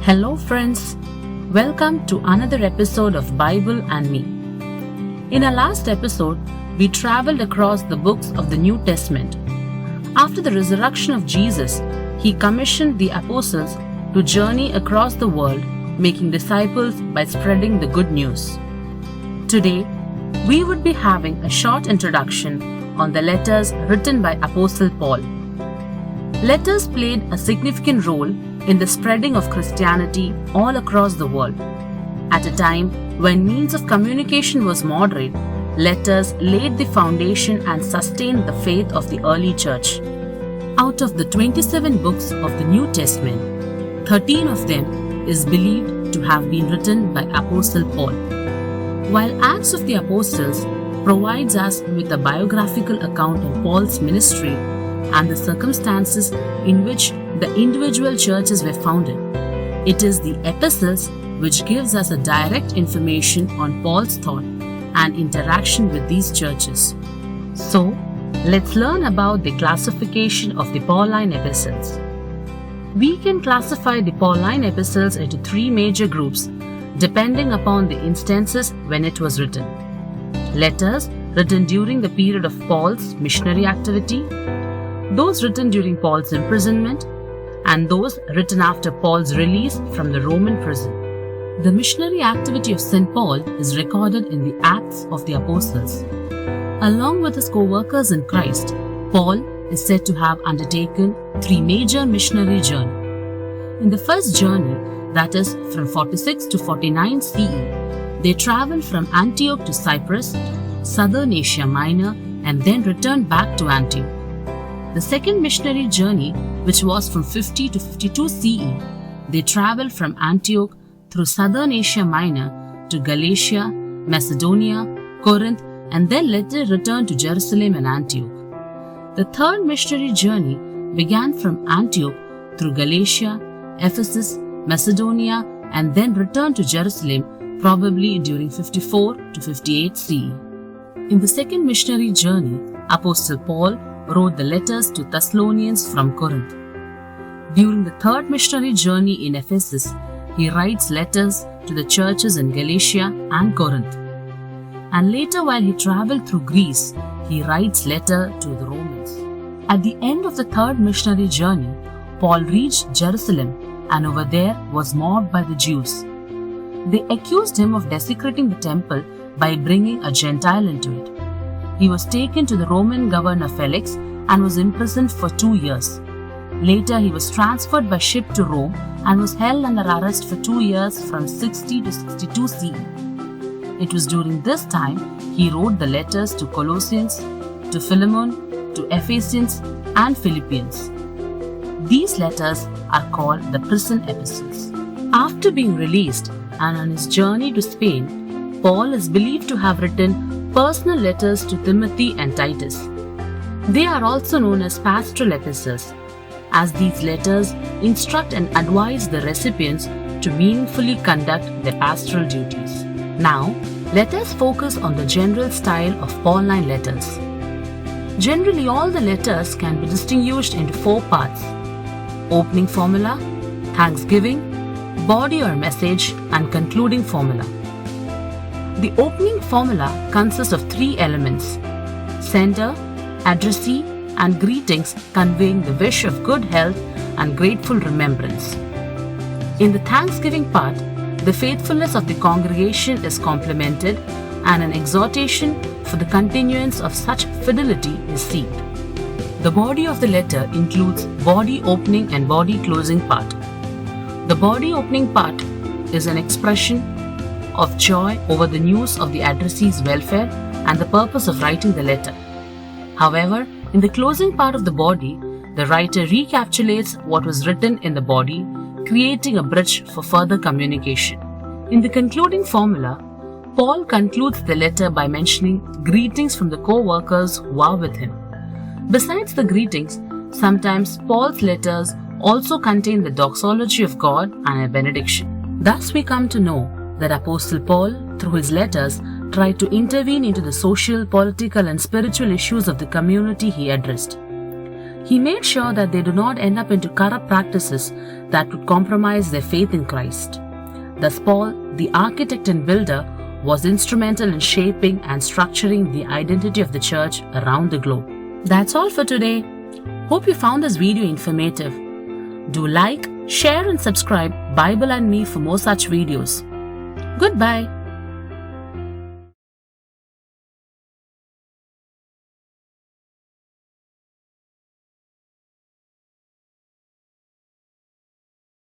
Hello friends, welcome to another episode of Bible and Me. In our last episode, we traveled across the books of the New Testament. After the resurrection of Jesus, he commissioned the apostles to journey across the world, making disciples by spreading the good news. Today, we would be having a short introduction on the letters written by Apostle Paul. Letters played a significant role in the spreading of Christianity all across the world. At a time when means of communication was moderate, letters laid the foundation and sustained the faith of the early church. Out of the 27 books of the New Testament, 13 of them is believed to have been written by Apostle Paul. While Acts of the Apostles provides us with a biographical account of Paul's ministry and the circumstances in which the individual churches were founded, it is the epistles which gives us a direct information on Paul's thought and interaction with these churches. So, let's learn about the classification of the Pauline epistles. We can classify the Pauline epistles into three major groups depending upon the instances when it was written. Letters written during the period of Paul's missionary activity, those written during Paul's imprisonment, and those written after Paul's release from the Roman prison. The missionary activity of St. Paul is recorded in the Acts of the Apostles. Along with his co-workers in Christ, Paul is said to have undertaken three major missionary journeys. In the first journey, that is from 46 to 49 CE, they traveled from Antioch to Cyprus, southern Asia Minor, and then returned back to Antioch. The second missionary journey, which was from 50 to 52 CE, they traveled from Antioch through southern Asia Minor to Galatia, Macedonia, Corinth, and then later returned to Jerusalem and Antioch. The third missionary journey began from Antioch through Galatia, Ephesus, Macedonia, and then returned to Jerusalem, probably during 54 to 58 CE. In the second missionary journey, Apostle Paul wrote the letters to Thessalonians from Corinth. During the third missionary journey in Ephesus, he writes letters to the churches in Galatia and Corinth. And later, while he traveled through Greece, he writes letter to the Romans. At the end of the third missionary journey, Paul reached Jerusalem and over there was mobbed by the Jews. They accused him of desecrating the temple by bringing a Gentile into it. He was taken to the Roman governor Felix and was imprisoned for 2 years. Later, he was transferred by ship to Rome and was held under arrest for 2 years from 60 to 62 CE. It was during this time he wrote the letters to Colossians, to Philemon, to Ephesians, and Philippians. These letters are called the prison epistles. After being released and on his journey to Spain, Paul is believed to have written personal letters to Timothy and Titus. They are also known as pastoral epistles, as these letters instruct and advise the recipients to meaningfully conduct their pastoral duties. Now, let us focus on the general style of Pauline letters. Generally, all the letters can be distinguished into 4 parts: opening formula, thanksgiving, body or message, and concluding formula. The opening formula consists of 3 elements: sender, addressee, and greetings conveying the wish of good health and grateful remembrance. In the thanksgiving part, the faithfulness of the congregation is complimented and an exhortation for the continuance of such fidelity is seeked. The body of the letter includes body opening and body closing part. The body opening part is an expression of joy over the news of the addressee's welfare and the purpose of writing the letter. However, in the closing part of the body, the writer recapitulates what was written in the body, creating a bridge for further communication. In the concluding formula, Paul concludes the letter by mentioning greetings from the co-workers who are with him. Besides the greetings, sometimes Paul's letters also contain the doxology of God and a benediction. Thus we come to know that Apostle Paul, through his letters, tried to intervene into the social, political, and spiritual issues of the community he addressed. He made sure that they do not end up into corrupt practices that would compromise their faith in Christ. Thus, Paul, the architect and builder, was instrumental in shaping and structuring the identity of the church around the globe. That's all for today. Hope you found this video informative. Do like, share and subscribe Bible and Me for more such videos. Goodbye.